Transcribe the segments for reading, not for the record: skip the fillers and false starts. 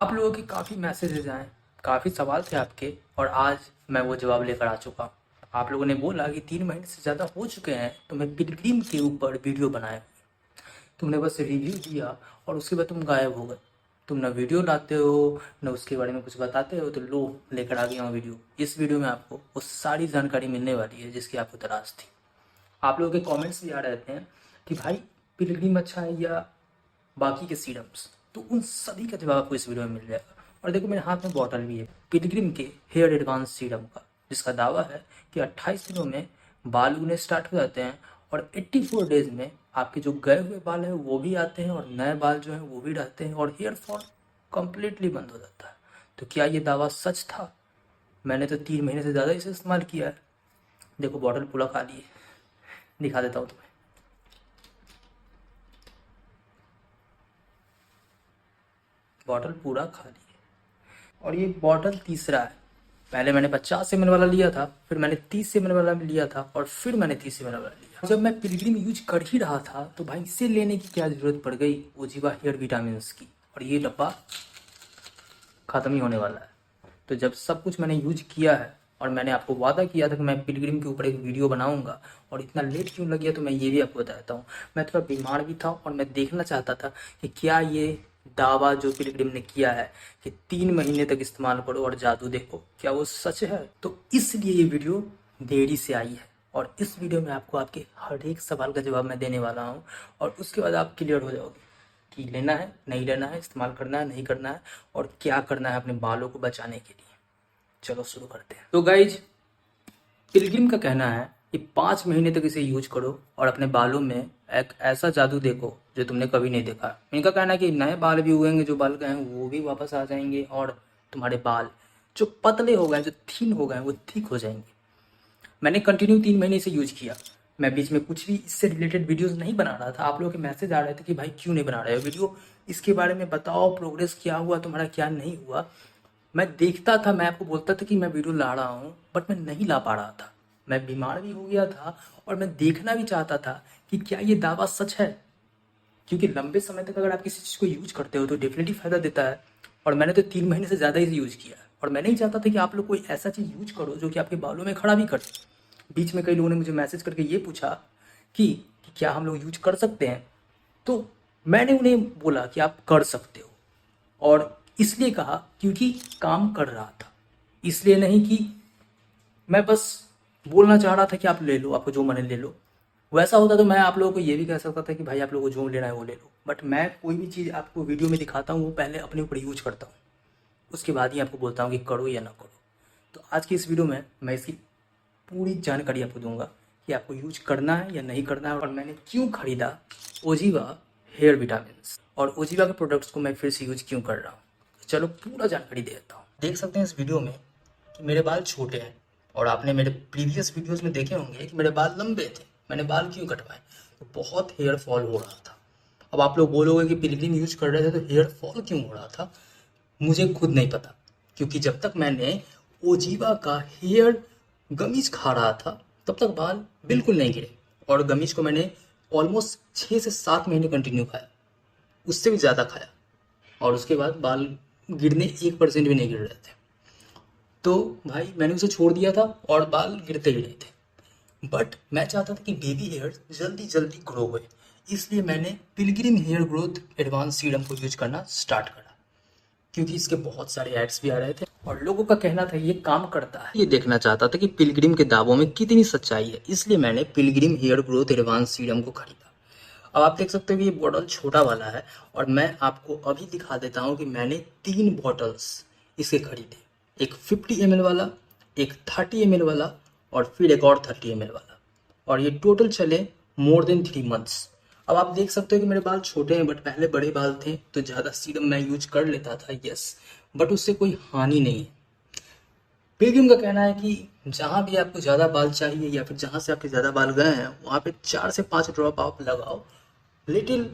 आप लोगों के काफ़ी मैसेजेस आए, काफ़ी सवाल थे आपके और आज मैं वो जवाब लेकर आ चुका हूँ। आप लोगों ने बोला कि 3 महीने से ज़्यादा हो चुके हैं तो मैं पिलग्रिम के ऊपर वीडियो बनाया। तुमने बस रिव्यू दिया और उसके बाद तुम गायब हो गए। तुम ना वीडियो लाते हो, ना उसके बारे में कुछ बताते हो, तो लो लेकर आ गया हूँ वीडियो। इस वीडियो में आपको वो सारी जानकारी मिलने वाली है जिसकी आपको तलाश थी। आप लोगों के कमेंट्स भी आ रहे थे कि भाई पिलग्रिम अच्छा है या बाकी के सीरम्स, तो उन सभी का जवाब आपको इस वीडियो में मिल जाएगा। और देखो मेरे हाथ में बॉटल भी है पिलग्रिम के हेयर एडवांस सीरम का, जिसका दावा है कि 28 दिनों में बाल उगने स्टार्ट हो जाते हैं और 84 डेज में आपके जो गए हुए बाल हैं वो भी आते हैं और नए बाल जो हैं वो भी रहते हैं और हेयर फॉल कंप्लीटली बंद हो जाता है। तो क्या ये दावा सच था? मैंने तो 3 महीने से ज़्यादा इसे इस्तेमाल किया है। देखो बॉटल पूरा खाली है, दिखा देता हूँ तुम्हें। बॉटल पूरा खाली है और ये बॉटल तीसरा है। पहले मैंने 50 ml वाला लिया था, फिर मैंने 30 ml वाला भी लिया था और फिर मैंने 30 ml वाला लिया। जब मैं पिलग्रिम यूज कर ही रहा था तो भाई इसे लेने की क्या ज़रूरत पड़ गई ओजीवा हेयर विटामिन की। और ये डब्बा ख़त्म ही होने वाला है। तो जब सब कुछ मैंने यूज किया है और मैंने आपको वादा किया था कि मैं पिलग्रिम के ऊपर एक वीडियो बनाऊंगा और इतना लेट क्यों लग गया तो मैं ये भी आपको बताता हूँ। मैं थोड़ा बीमार भी था और मैं देखना चाहता था कि क्या ये दावा जो पिलग्रिम ने किया है कि 3 महीने तक इस्तेमाल करो और जादू देखो, क्या वो सच है। तो इसलिए ये वीडियो देरी से आई है और इस वीडियो में आपको आपके हर एक सवाल का जवाब मैं देने वाला हूँ और उसके बाद आप क्लियर हो जाओगे कि लेना है नहीं लेना है, इस्तेमाल करना है नहीं करना है और क्या करना है अपने बालों को बचाने के लिए। चलो शुरू करते हैं। तो गाइज पिलग्रिम का कहना है कि 5 महीने तक इसे यूज करो और अपने बालों में एक ऐसा जादू देखो जो तुमने कभी नहीं देखा। इनका कहना है कि नए बाल भी उगेंगे, जो बाल गए हैं वो भी वापस आ जाएंगे और तुम्हारे बाल जो पतले हो गए, जो थिन हो गए, वो थिक हो जाएंगे। मैंने कंटिन्यू 3 महीने से यूज किया। मैं बीच में कुछ भी इससे रिलेटेड वीडियोस नहीं बना रहा था। आप लोगों के मैसेज आ रहे थे कि भाई क्यों नहीं बना रहे हो वीडियो, इसके बारे में बताओ, प्रोग्रेस क्या हुआ तुम्हारा क्या नहीं हुआ। मैं देखता था, मैं आपको बोलता था कि मैं वीडियो ला रहा हूँ बट मैं नहीं ला पा रहा था। मैं बीमार भी हो गया था और मैं देखना भी चाहता था कि क्या ये दावा सच है। क्योंकि लंबे समय तक अगर आप किसी चीज़ को यूज करते हो तो डेफिनेटली फायदा देता है। और मैंने तो 3 महीने से ज़्यादा ही यूज किया है और मैं नहीं चाहता था कि आप लोग कोई ऐसा चीज़ यूज करो जो कि आपके बालों में खड़ा भी करे। बीच में कई लोगों ने मुझे मैसेज करके ये पूछा कि क्या हम लोग यूज कर सकते हैं, तो मैंने उन्हें बोला कि आप कर सकते हो। और इसलिए कहा क्योंकि काम कर रहा था, इसलिए नहीं कि मैं बस बोलना चाह रहा था कि आप ले लो, आपको जो मन है ले लो। वैसा होता तो मैं आप लोगों को ये भी कह सकता था कि भाई आप लोगों को जो लेना है वो ले लो। बट मैं कोई भी चीज़ आपको वीडियो में दिखाता हूँ वो पहले अपने ऊपर यूज करता हूँ, उसके बाद ही आपको बोलता हूँ कि करो या ना करो। तो आज की इस वीडियो में मैं इसकी पूरी जानकारी आपको दूंगा कि आपको यूज करना है या नहीं करना है और मैंने क्यों खरीदा ओजीवा हेयर विटामिन और ओजीवा के प्रोडक्ट्स को मैं फिर से यूज क्यों कर रहा हूँ। तो चलो पूरा जानकारी दे देता हूँ। देख सकते हैं इस वीडियो में कि मेरे बाल छोटे हैं और आपने मेरे प्रीवियस वीडियोस में देखे होंगे कि मेरे बाल लंबे थे। मैंने बाल क्यों कटवाए, तो बहुत हेयर फॉल हो रहा था। अब आप लोग बोलोगे कि पिलग्रिम यूज कर रहे थे तो हेयर फॉल क्यों हो रहा था, मुझे खुद नहीं पता। क्योंकि जब तक मैंने ओजीवा का हेयर गमीज खा रहा था तब तक बाल बिल्कुल नहीं गिरे। और गमीज को मैंने ऑलमोस्ट 6 से 7 महीने कंटिन्यू खाया, उससे भी ज़्यादा खाया और उसके बाद बाल गिरने 1% भी नहीं गिर रहे थे। तो भाई मैंने उसे छोड़ दिया था और बाल गिरते ही नहीं थे। बट मैं चाहता था कि बेबी हेयर जल्दी जल्दी ग्रो हो, इसलिए मैंने Pilgrim hair growth advance serum को यूज करना स्टार्ट करा। क्योंकि इसके बहुत सारे एड्स भी आ रहे थे और लोगों का कहना था ये काम करता है। ये देखना चाहता था कि पिलग्रिम के दावों में कितनी सच्चाई है, इसलिए मैंने Pilgrim hair growth advance serum को खरीदा। अब आप देख सकते हो कि ये बॉटल छोटा वाला है और मैं आपको अभी दिखा देता हूँ कि मैंने 3 बॉटल्स इसके खरीदे। एक 50 ml वाला, एक 30 ml वाला और फिर एक और 30 ml वाला। और ये टोटल चले मोर देन 3 मंथ्स। अब आप देख सकते हो कि मेरे बाल छोटे हैं बट पहले बड़े बाल थे तो ज़्यादा सीरम मैं यूज कर लेता था, यस, बट उससे कोई हानि नहीं है। पिलग्रिम का कहना है कि जहाँ भी आपको ज़्यादा बाल चाहिए या फिर जहाँ से आपके ज़्यादा बाल गए हैं वहाँ पे 4 से 5 ड्रॉप आप लगाओ, लिटिल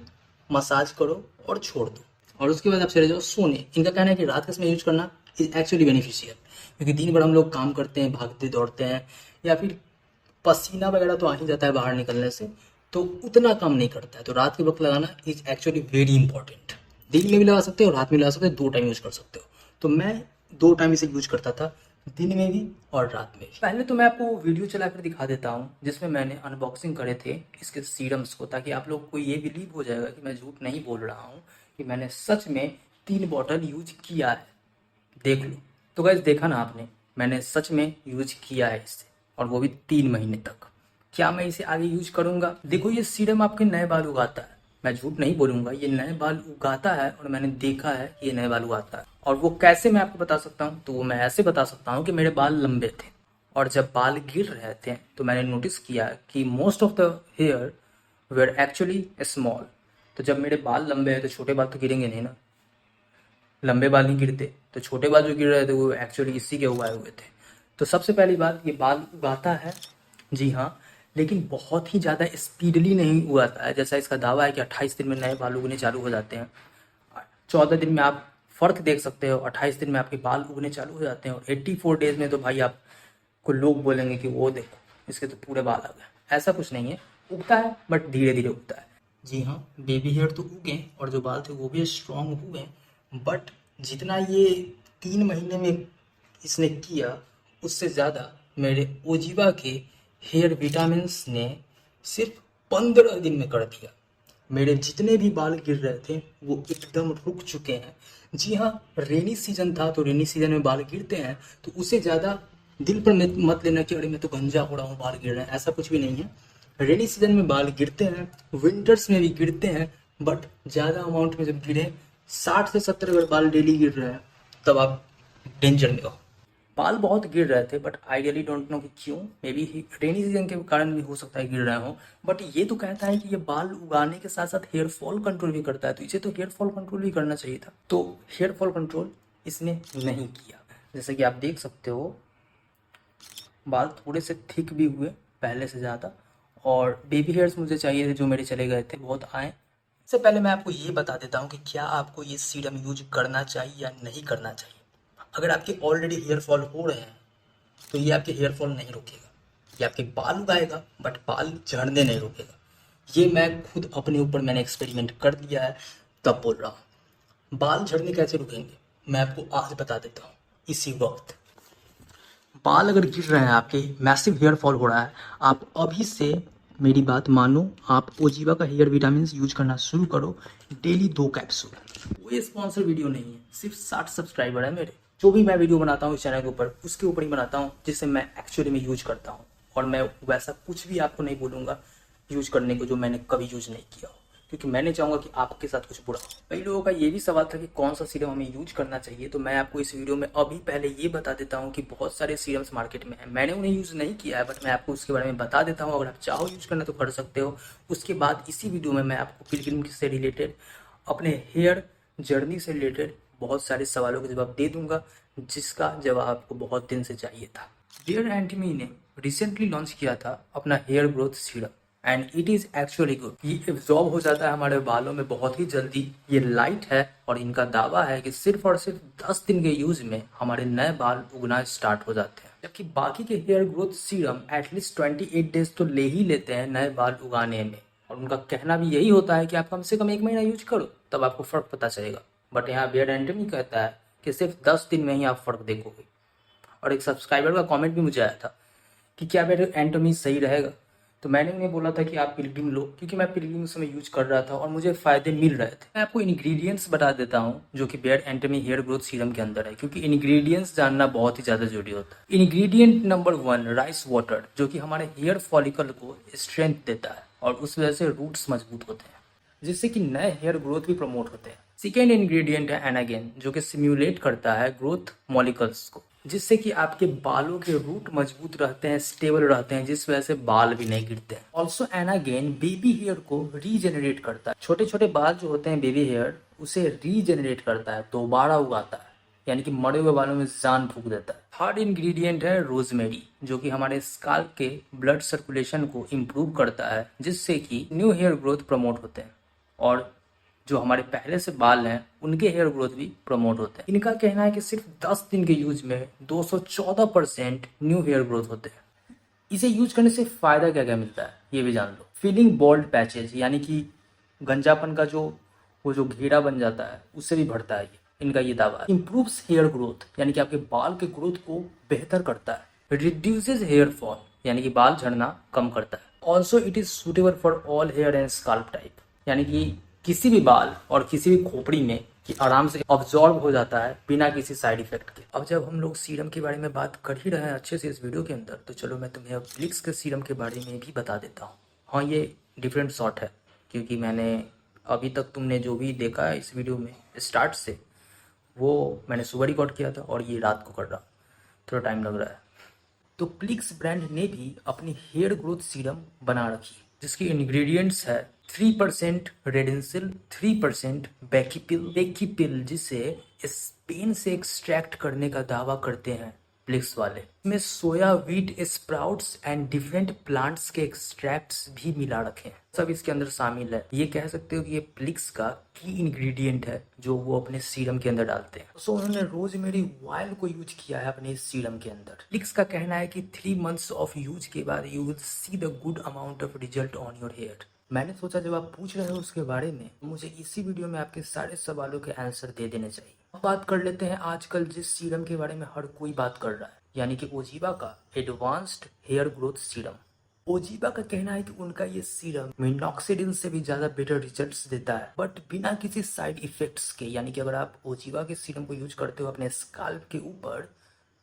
मसाज करो और छोड़ दो और उसके बाद आप चले जाओ सोने। इनका कहना है कि रात का समय यूज करना इज एक्चुअली बेनिफिशियल, क्योंकि दिन भर हम लोग काम करते हैं, भागते दौड़ते हैं या फिर पसीना वगैरह तो आ ही जाता है बाहर निकलने से, तो उतना काम नहीं करता है। तो रात के वक्त लगाना इज एक्चुअली वेरी इंपॉर्टेंट। दिन में भी लगा सकते हो, रात में लगा सकते हो, 2 टाइम यूज कर सकते हो। तो मैं 2 टाइम इसे यूज करता था, दिन में भी और रात में भी। पहले तो मैं आपको वीडियो चलाकर दिखा देता हूँ जिसमें मैंने अनबॉक्सिंग करे थे इसके सीरम्स को, ताकि आप लोग को ये बिलीव हो जाएगा कि मैं झूठ नहीं बोल रहा हूँ, कि मैंने सच में 3 बॉटल यूज किया है। देख लो। तो गाइस देखा ना आपने, मैंने सच में यूज किया है इसे, और वो भी 3 महीने तक। क्या मैं इसे आगे यूज करूंगा? देखो, ये सीरम आपके नए बाल उगाता है, मैं झूठ नहीं बोलूंगा, ये नए बाल उगाता है और मैंने देखा है कि ये नए बाल उगाता है। और वो कैसे मैं आपको बता सकता हूँ, तो वो मैं ऐसे बता सकता हूँ कि मेरे बाल लंबे थे और जब बाल गिर रहे थे तो मैंने नोटिस किया कि most of the hair were actually small. तो जब मेरे बाल लंबे हैं तो छोटे बाल तो गिरेंगे नहीं ना, लंबे बाल नहीं गिरते, तो छोटे बाल जो गिर रहे थे वो एक्चुअली इसी के उगाए हुए थे। तो सबसे पहली बात, ये बाल उगाता है, जी हाँ, लेकिन बहुत ही ज़्यादा स्पीडली नहीं उगाता है। जैसा इसका दावा है कि 28 दिन में नए बाल उगने चालू हो जाते हैं, 14 दिन में आप फर्क देख सकते हो, 28 दिन में आपके बाल उगने चालू हो जाते हैं, और 84 डेज में तो भाई आपको लोग बोलेंगे कि वो देखो इसके तो पूरे बाल आ गए। ऐसा कुछ नहीं है, उगता है बट धीरे धीरे उगता है। जी हाँ, बेबी हेयर तो उगे और जो बाल थे वो भी स्ट्रांग हुए, बट जितना ये 3 महीने में इसने किया उससे ज़्यादा मेरे ओजीवा के हेयर विटामिन्स ने सिर्फ 15 दिन में कर दिया। मेरे जितने भी बाल गिर रहे थे वो एकदम रुक चुके हैं। जी हाँ, रेनी सीजन था तो रेनी सीजन में बाल गिरते हैं, तो उसे ज़्यादा दिल पर मत लेना कि अरे मैं तो गंजा हो रहा हूँ, बाल गिर रहे हैं, ऐसा कुछ भी नहीं है। रेनी सीजन में बाल गिरते हैं, विंटर्स में भी गिरते हैं, बट ज़्यादा अमाउंट में जब गिरे, 60 से 70 अगर बाल डेली गिर रहे हैं तब आप डेंजर में हो। बाल बहुत गिर रहे थे but I really don't know कि क्यों, मे बी रेनी सीजन के कारण भी हो सकता है गिर रहे हो, बट ये तो कहता है कि ये बाल उगाने के साथ साथ हेयर फॉल कंट्रोल भी करता है, तो इसे तो हेयर फॉल कंट्रोल भी करना चाहिए था। तो हेयर फॉल कंट्रोल इसने नहीं किया। जैसे कि आप देख सकते हो, बाल थोड़े से थिक भी हुए पहले से ज़्यादा, और बेबी हेयर्स मुझे चाहिए थे जो मेरे चले गए थे, बहुत आए। इससे पहले मैं आपको ये बता देता हूँ कि क्या आपको ये सीरम यूज करना चाहिए या नहीं करना चाहिए। अगर आपके ऑलरेडी हेयर फॉल हो रहे हैं तो ये आपके हेयर फॉल नहीं रोकेगा, ये आपके बाल उगाएगा बट बाल झड़ने नहीं रोकेगा। ये मैं खुद अपने ऊपर मैंने एक्सपेरिमेंट कर दिया है, तब बोल रहा हूँ। बाल झड़ने कैसे रुकेंगे मैं आपको आज बता देता हूँ इसी वक्त। बाल अगर गिर रहे हैं आपके, मैसिव हेयर फॉल हो रहा है, आप अभी से मेरी बात मानो, आप ओजीवा का हेयर विटामिन यूज करना शुरू करो, डेली 2 कैप्सूल। कोई स्पॉन्सर वीडियो नहीं है, सिर्फ 60 सब्सक्राइबर है मेरे। जो भी मैं वीडियो बनाता हूँ इस चैनल के ऊपर, उसके ऊपर ही बनाता हूँ जिसे मैं एक्चुअली में यूज करता हूँ, और मैं वैसा कुछ भी आपको नहीं बोलूँगा यूज करने को जो मैंने कभी यूज नहीं किया हो, क्योंकि मैंने चाहूँगा कि आपके साथ कुछ बुरा हो। कई लोगों का ये भी सवाल था कि कौन सा सीरम हमें यूज करना चाहिए, तो मैं आपको इस वीडियो में अभी पहले ये बता देता हूँ कि बहुत सारे सीरम्स मार्केट में हैं, मैंने उन्हें यूज़ नहीं किया है, बट मैं आपको उसके बारे में बता देता हूँ। अगर आप चाहो यूज करना तो कर सकते हो। उसके बाद इसी वीडियो में मैं आपको पिलग्रिम से रिलेटेड, अपने हेयर जर्नी से रिलेटेड बहुत सारे सवालों के जवाब दे दूंगा, जिसका जवाब आपको बहुत दिन से चाहिए था। बेयर एंटमी ने रिसेंटली लॉन्च किया था अपना hair growth serum, and it is actually good. ये एब्जॉर्ब हो जाता है हमारे बालों में बहुत ही जल्दी, ये लाइट है, और इनका दावा है कि सिर्फ और सिर्फ 10 दिन के यूज में हमारे नए बाल उगना स्टार्ट हो जाते हैं। जबकि बाकी के hair growth serum at least 28 days तो ले ही लेते हैं नए बाल उगाने में, और उनका कहना भी यही होता है कि आप कम से कम 1 महीना यूज करो तब आपको फर्क पता चलेगा। बट यहाँ बेयर एंटमी कहता है कि सिर्फ 10 दिन में ही आप फर्क देखोगे। और एक सब्सक्राइबर का कमेंट भी मुझे आया था कि क्या बेयर एंटमी सही रहेगा, तो मैंने उन्हें बोला था कि आप पिलग्रिम लो, क्योंकि मैं पिलग्रिम उस समय यूज कर रहा था और मुझे फायदे मिल रहे थे। मैं आपको इंग्रेडिएंट्स बता देता हूँ जो कि बेयर एंटमी हेयर ग्रोथ सीरम के अंदर है, क्योंकि इंग्रेडिएंट्स जानना बहुत ही ज़्यादा जरूरी होता है। इंग्रेडिएंट नंबर 1, राइस वाटर, जो कि हमारे हेयर फॉलिकल को स्ट्रेंथ देता है और उस वजह से रूट्स मजबूत होते हैं, जिससे कि नए हेयर ग्रोथ भी प्रमोट होते हैं। सेकेंड इंग्रेडिएंट है एनागेन, जो कि सिम्युलेट करता है ग्रोथ मॉलिकल्स को, जिससे कि आपके बालों के रूट मजबूत रहते हैं, स्टेबल रहते हैं, जिस वजह से बाल भी नहीं गिरते हैं। ऑल्सो एनागेन बेबी हेयर को रीजेनरेट करता है, छोटे छोटे बाल जो होते हैं बेबी हेयर, उसे रीजेनरेट करता है, दोबारा उगाता है, यानी कि मरे हुए बालों में जान फूंक देता है। थर्ड इंग्रेडिएंट है रोजमेरी, जो कि हमारे स्काल्प के ब्लड सर्कुलेशन को इम्प्रूव करता है, जिससे कि न्यू हेयर ग्रोथ प्रमोट होते हैं, और जो हमारे पहले से बाल हैं उनके हेयर ग्रोथ भी प्रमोट होते हैं। इनका कहना है कि सिर्फ 10 दिन के यूज में 214% न्यू हेयर ग्रोथ होते हैं। इसे यूज करने से फायदा क्या क्या मिलता है ये भी जान लो। फीलिंग बोल्ड पैचेज, यानी कि गंजापन का जो वो जो घेरा बन जाता है उससे भी बढ़ता है। इनका ये दावा है। इम्प्रूव्स हेयर ग्रोथ, यानी कि आपके बाल के ग्रोथ को बेहतर करता है। रिड्यूसेस हेयर फॉल, यानी कि बाल झड़ना कम करता है। Also it is suitable for all hair and scalp type, यानी कि किसी भी बाल और किसी भी खोपड़ी में कि आराम से ऑब्जॉर्ब हो जाता है बिना किसी साइड इफेक्ट के। अब जब हम लोग सीरम के बारे में बात कर ही रहे हैं अच्छे से इस वीडियो के अंदर, तो चलो मैं तुम्हें अब प्लिक्स के सीरम के बारे में भी बता देता हूँ। हाँ, ये डिफरेंट शॉट है, क्योंकि मैंने अभी तक तुमने जो भी देखा है इस वीडियो में स्टार्ट से, वो मैंने सुबह रिकॉर्ड किया था और ये रात को कर रहा, थोड़ा टाइम लग रहा है। तो प्लिक्स ब्रांड ने भी अपनी हेयर ग्रोथ सीरम बना रखी है, जिसकी इंग्रेडिएंट्स है 3% रेडेंसिल, 3% बेकीपिल, जिसे स्पेन से एक्सट्रैक्ट करने का दावा करते हैं प्लिक्स वाले। इसमें soya wheat sprouts and different plants के एक्सट्रैक्ट्स भी मिला रखे हैं, सब इसके अंदर शामिल है। ये कह सकते हो कि ये प्लिक्स का की इंग्रेडिएंट है जो वो अपने सीरम के अंदर डालते हैं। सो उन्होंने रोजमेरी ऑयल को यूज किया है अपने सीरम के अंदर। प्लिक्स का कहना है कि 3 मंथ्स ऑफ यूज के बाद you will see the good amount of result on your hair. मैंने सोचा जब आप पूछ रहे हो उसके बारे में, मुझे इसी वीडियो में आपके सारे सवालों के आंसर दे देने चाहिए। अब बात कर लेते हैं आजकल जिस सीरम के बारे में हर कोई बात कर रहा है, यानी कि ओजीवा का advanced hair growth serum. Oziva का कहना है कि उनका ये सीरम मिनॉक्सिडिल से भी ज्यादा बेटर रिजल्ट्स देता है, बट बिना किसी साइड इफेक्ट्स के। यानी कि अगर आप ओजीवा के सीरम को यूज करते हो अपने स्काल्प के ऊपर,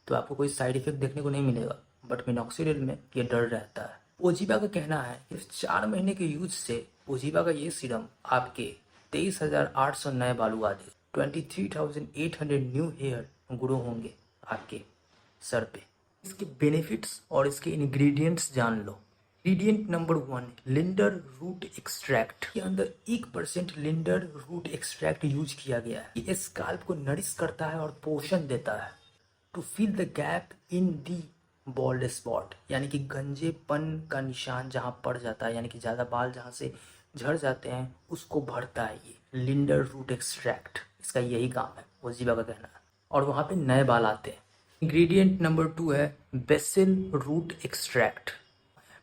तो आपको कोई साइड इफेक्ट देखने को नहीं मिलेगा, बट मिनॉक्सिडिल में ये डर रहता है। ओजीवा का कहना है कि 4 महीने के यूज से ओजीवा का ये सीरम आपके 23,800 नए बाल उगा दे, 23,800 न्यू हेयर ग्रो होंगे आपके सर पे। इसके बेनिफिट्स और इसके इंग्रेडिएंट्स जान लो। इंग्रेडिएंट नंबर 1, लिंडर रूट एक्सट्रैक्ट। के अंदर 1% लिंडर रूट एक्सट्रैक्ट यूज किया गया है। ये स्काल्प को नरिश करता है और पोषण देता है। To fill the gap in the bald spot, यानी कि गंजेपन का निशान जहां पड़ जाता है, यानी कि ज्यादा बाल जहां से झड़ जाते हैं उसको भरता है ये लिंडर रूट एक्सट्रैक्ट। इसका यही काम है, ओजीवा का कहना है, और वहां पे नए बाल आते हैं। इंग्रेडिएंट नंबर 2 है basil root extract.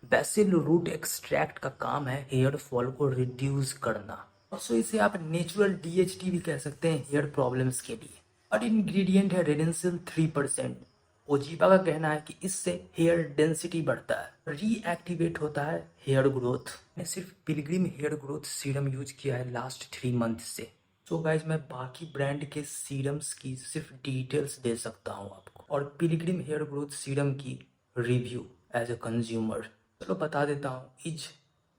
Basil root extract का काम है हेयर फॉल को रिड्यूस करना। सो इसे आप नेचुरल डीएचटी भी कह सकते हैं हेयर प्रॉब्लम्स के लिए। और इंग्रेडिएंट है रेडेंसिल 3%। ओजीवा का कहना है कि इससे हेयर डेंसिटी बढ़ता है, रीएक्टिवेट होता है हेयर ग्रोथ। मैंने सिर्फ Pilgrim hair growth serum use किया है लास्ट 3 मंथ से। सो गाइज, मैं बाकी ब्रांड के सीरम्स की सिर्फ डिटेल्स दे सकता हूँ आपको, और पिलग्रिम हेयर ग्रोथ सीरम की रिव्यू एज अ कंज्यूमर। चलो बता देता हूँ, is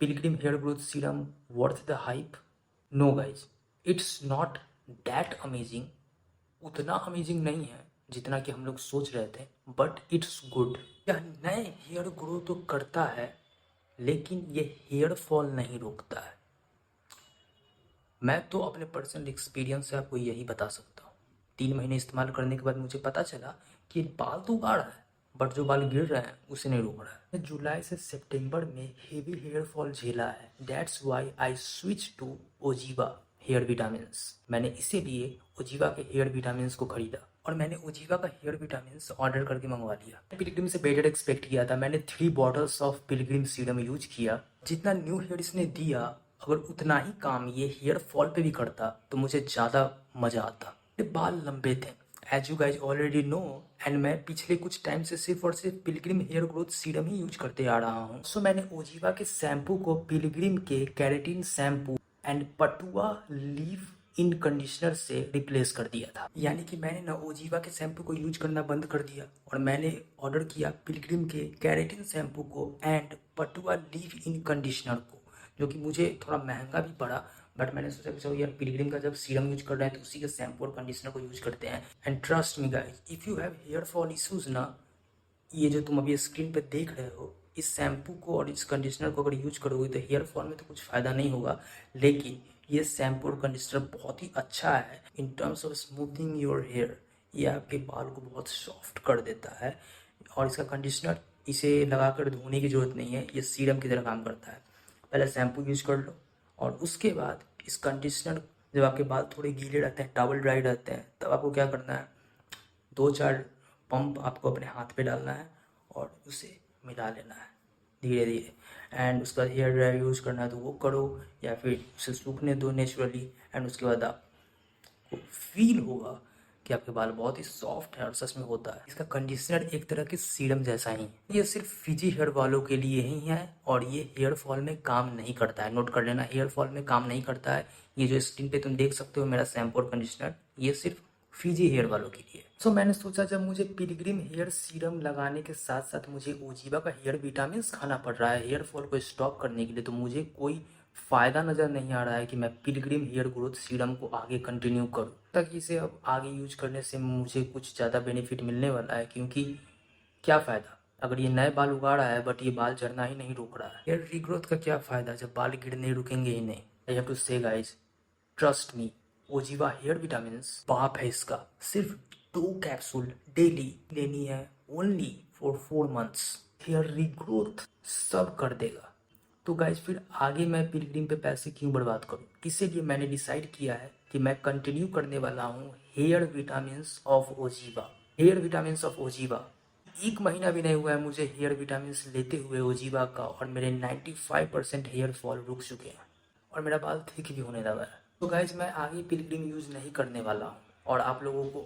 Pilgrim hair growth serum worth the hype? No guys, it's not that amazing. उतना अमेजिंग नहीं है जितना कि हम लोग सोच रहे थे, बट इट्स गुड। यह नए हेयर ग्रो तो करता है, लेकिन ये हेयर फॉल नहीं रोकता है। मैं तो अपने पर्सनल एक्सपीरियंस से आपको यही बता सकता हूँ। 3 महीने इस्तेमाल करने के बाद मुझे पता चला कि बाल तो उगा रहा है, बट जो बाल गिर रहे हैं उसे नहीं रोक रहा है। जुलाई से सितंबर में हेवी हेयर फॉल झेला है, that's why I switch to OZiva hair vitamins. मैंने इसीलिए ओजीवा के हेयर विटामिन्स को खरीदा, और मैंने ओजीवा का हेयर विटामिन्स ऑर्डर करके मंगवा लिया। पिलग्रिम से बेटर एक्सपेक्ट किया था। मैंने 3 bottles of Pilgrim serum use किया। जितना न्यू हेयर इसने दिया, अगर उतना ही काम ये हेयर फॉल पे भी करता तो मुझे ज़्यादा मज़ा आता। मेरे बाल लंबे थे, as you guys already know, and मैं पिछले कुछ टाइम से सिर्फ और सिर्फ पिलग्रिम हेयर ग्रोथ सीरम ही यूज करते आ रहा हूँ। सो मैंने ओजीवा के शैम्पू को पिलग्रिम के कैरेटिन शैम्पू एंड पटुआ लीव इन कंडीशनर से रिप्लेस कर दिया था। यानी कि मैंने ना ओजीवा के शैम्पू को यूज करना बंद कर दिया, और मैंने ऑर्डर किया पिलग्रिम के कैरेटिन शैम्पू को एंड पटुआ लीव इन कंडीशनर को, जो कि मुझे थोड़ा महंगा भी पड़ा, बट मैंने सोचा कि चलो यार पिलग्रिम का जब सीरम यूज कर रहे हैं तो उसी के शैम्पू और कंडीशनर को यूज करते हैं। And trust me guys, if you have hair fall issues ना, ये जो तुम अभी स्क्रीन पे देख रहे हो, इस शैम्पू को और इस कंडीशनर को अगर यूज करोगे तो हेयर फॉल में तो कुछ फ़ायदा नहीं होगा, लेकिन ये शैम्पू और कंडीशनर बहुत ही अच्छा है in terms of smoothing your hair. ये आपके बाल को बहुत सॉफ्ट कर देता है, और इसका कंडीशनर इसे लगाकर धोने की ज़रूरत नहीं है, ये सीरम की तरह काम करता है। पहले शैम्पू यूज कर लो, और उसके बाद इस कंडीशनर, जब आपके बाल थोड़े गीले रहते हैं, टॉवल ड्राई रहते हैं, तब आपको क्या करना है, 2-4 पंप आपको अपने हाथ पे डालना है और उसे मिला लेना है। धीरे धीरे। एंड उसके बाद हेयर ड्रायर यूज़ करना है तो वो करो, या फिर उसे सूखने दो नेचुरली। एंड उसके बाद आपको फील होगा कि आपके बाल बहुत ही सॉफ्ट है, और सच में होता है। इसका कंडीशनर एक तरह के सीरम जैसा ही है। ये सिर्फ फिजी हेयर वालों के लिए ही है, और ये हेयर फॉल में काम नहीं करता है। नोट कर लेना, हेयर फॉल में काम नहीं करता है। ये जो स्क्रीन पे तुम देख सकते हो मेरा शैम्पू और कंडीशनर, ये सिर्फ फिजी हेयर वालों के लिए। सो मैंने सोचा जब मुझे पिलग्रिम हेयर सीरम लगाने के साथ साथ मुझे ओजीवा का हेयर विटामिन खाना पड़ रहा है हेयर फॉल को स्टॉप करने के लिए, तो मुझे कोई फ़ायदा नज़र नहीं आ रहा है कि मैं पिलग्रिम हेयर ग्रोथ सीरम को आगे कंटिन्यू करूं, ताकि इसे अब आगे यूज करने से मुझे कुछ ज़्यादा बेनिफिट मिलने वाला है। क्योंकि क्या फ़ायदा अगर ये नए बाल उगा रहा है बट ये बाल झड़ना ही नहीं रोक रहा है। हेयर रीग्रोथ का क्या फ़ायदा जब बाल गिरने रुकेंगे ही नहीं। I have to say guys, trust me, OZiva hair vitamin पाप है इसका। सिर्फ 2 कैप्सूल डेली लेनी है, only for 4 months. Hair regrowth सब कर देगा। तो गाइज फिर आगे मैं पिलग्रिम पे पैसे क्यों बर्बाद करूं? इसीलिए मैंने डिसाइड किया है कि मैं कंटिन्यू करने वाला हूं hair vitamin of OZiva. Hair vitamin of OZiva 1 महीना भी नहीं हुआ है मुझे हेयर विटामिन लेते हुए ओजीवा का, और मेरे 95% हेयर फॉल रुक चुके हैं, और मेरा बाल थिक भी होने लगा है। तो गाइज मैं आगे पिलग्रिम यूज़ नहीं करने वाला हूँ, और आप लोगों को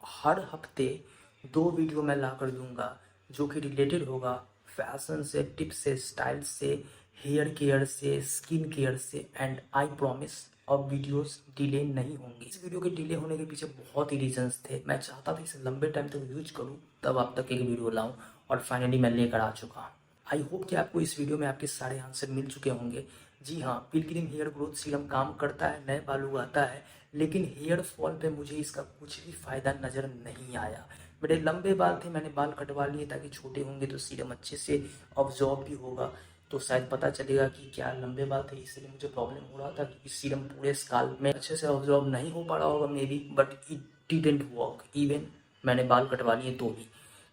हर हफ्ते 2 वीडियो मैं ला कर दूंगा जो कि रिलेटेड होगा फैशन से, टिप्स से, स्टाइल से, हेयर केयर से, स्किन केयर से। एंड आई प्रॉमिस अब वीडियोस डिले नहीं होंगी। इस वीडियो के डिले होने के पीछे बहुत ही रीजंस थे। मैं चाहता था इसे लंबे टाइम तक यूज करूं, तब आप तक एक वीडियो लाऊं, और फाइनली मैं लेकर आ चुका हूं। आई होप कि आपको इस वीडियो में आपके सारे आंसर मिल चुके होंगे। जी हाँ, पिलग्रिम हेयर ग्रोथ सीरम काम करता है, नए बाल उगाता है, लेकिन हेयर फॉल पे मुझे इसका कुछ भी फायदा नज़र नहीं आया। मेरे लंबे बाल थे, मैंने बाल कटवा लिए ताकि छोटे होंगे तो सीरम अच्छे से ऑब्जॉर्ब भी होगा, तो शायद पता चलेगा कि क्या लंबे बाल थे इसलिए मुझे प्रॉब्लम हो रहा था कि सीरम पूरे स्काल्प में अच्छे से ऑब्जॉर्ब नहीं हो पा रहा होगा may be, but it didn't work even मैंने बाल कटवा लिए तो भी।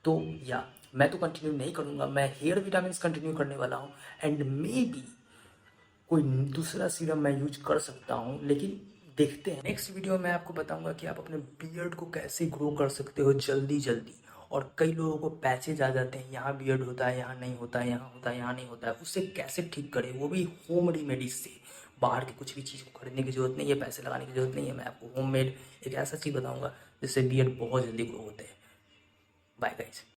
तो या मैं तो कंटिन्यू नहीं करूँगा, मैं हेयर विटामिन कंटिन्यू करने वाला हूँ। एंड मे बी कोई दूसरा सीरम मैं यूज कर सकता हूँ, लेकिन देखते हैं। नेक्स्ट वीडियो में आपको बताऊंगा कि आप अपने बियर्ड को कैसे ग्रो कर सकते हो जल्दी जल्दी। और कई लोगों को पैचेज आ जाते हैं, यहाँ बियर्ड होता है, यहाँ नहीं होता है, यहाँ होता है, यहाँ नहीं होता है, उससे कैसे ठीक करें, वो भी होम रेमेडीज से। बाहर की कुछ भी चीज़ को खरीदने की जरूरत नहीं है, पैसे लगाने की जरूरत नहीं है। मैं आपको होममेड एक ऐसा चीज़ बताऊंगा जिससे बियर्ड बहुत जल्दी ग्रो होते हैं। Bye guys.